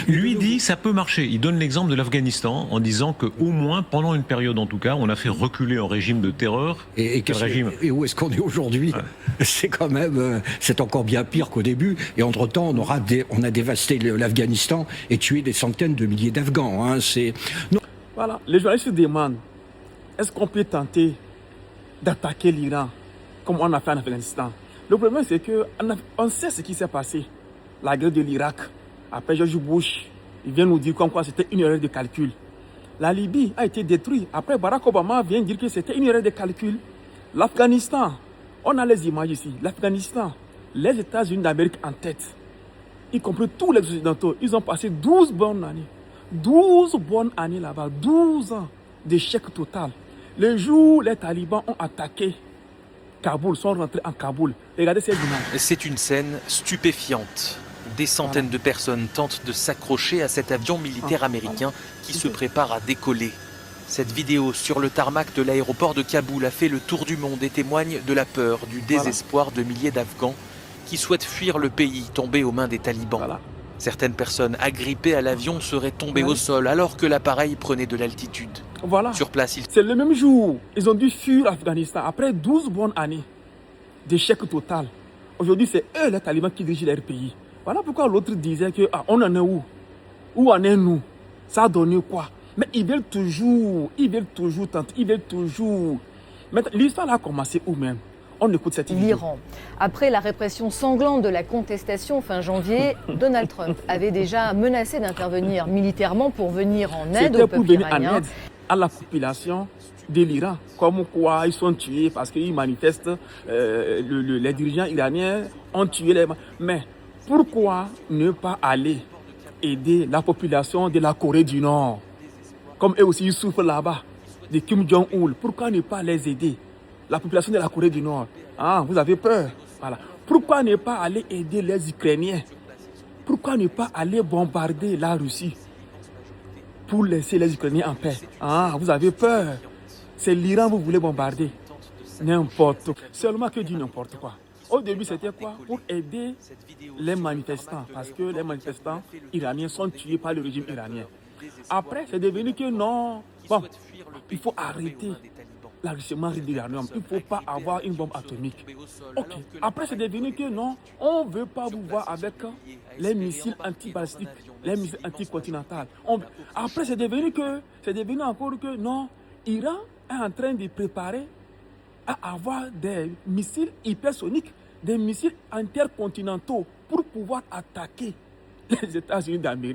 Lui dit ça peut marcher. Il donne l'exemple de l'Afghanistan en disant qu'au moins, pendant une période en tout cas, on a fait reculer un régime de terreur. Et où est-ce qu'on est aujourd'hui? C'est quand même, c'est encore bien pire qu'au début. Et entre-temps, on a dévasté l'Afghanistan et tué des centaines de milliers d'Afghans. Hein. Non. Voilà, les journalistes se demandent, est-ce qu'on peut tenter d'attaquer l'Iran comme on a fait en Afghanistan? Le problème, c'est qu'on sait ce qui s'est passé. La guerre de l'Irak, après George Bush, il vient nous dire comme quoi c'était une erreur de calcul. La Libye a été détruite. Après, Barack Obama vient dire que c'était une erreur de calcul. L'Afghanistan, on a les images ici. L'Afghanistan, les États-Unis d'Amérique en tête, y compris tous les Occidentaux, ils ont passé 12 bonnes années. 12 bonnes années là-bas, 12 ans d'échec total. Le jour où les talibans ont attaqué Kaboul, sont rentrés en Kaboul. Regardez ces images. C'est une scène stupéfiante. Des centaines de personnes tentent de s'accrocher à cet avion militaire américain qui se prépare à décoller. Cette vidéo sur le tarmac de l'aéroport de Kaboul a fait le tour du monde et témoigne de la peur, du désespoir de milliers d'Afghans qui souhaitent fuir le pays tombé aux mains des talibans. Certaines personnes agrippées à l'avion seraient tombées au sol alors que l'appareil prenait de l'altitude. Sur place, c'est le même jour. Ils ont dû fuir l'Afghanistan après 12 bonnes années d'échec total. Aujourd'hui, c'est eux les talibans qui dirigent leur pays. Voilà pourquoi l'autre disait que on en est où? Où en est nous? Ça a donné quoi? Mais ils veulent toujours tenter, ils veulent toujours. Mais l'histoire a commencé où même? On écoute cette vidéo. L'Iran. Après la répression sanglante de la contestation fin janvier, Donald Trump avait déjà menacé d'intervenir militairement pour venir en aide au peuple iranien. À la population de l'Iran, comme quoi ils sont tués parce qu'ils manifestent, les dirigeants iraniens ont tué les... Mais pourquoi ne pas aller aider la population de la Corée du Nord? Comme eux aussi ils souffrent là-bas, de Kim Jong-un, pourquoi ne pas les aider? La population de la Corée du Nord, vous avez peur. Voilà. Pourquoi ne pas aller aider les Ukrainiens? Pourquoi ne pas aller bombarder la Russie pour laisser les Ukrainiens en paix? Vous avez peur. C'est l'Iran que vous voulez bombarder. N'importe quoi. Seulement que dit n'importe quoi. Au début, c'était quoi? Pour aider les manifestants. Parce que les manifestants iraniens sont tués par le régime iranien. Après, c'est devenu que non. Bon, il faut arrêter l'enrichissement de l'uranium. Il ne faut pas avoir une bombe atomique. Ok. Après, c'est devenu que non, on ne veut pas vous voir avec les missiles antibalistiques, les missiles anticontinentaux. Après, c'est devenu encore que non, Iran est en train de préparer à avoir des missiles hypersoniques, des missiles intercontinentaux pour pouvoir attaquer les États-Unis d'Amérique.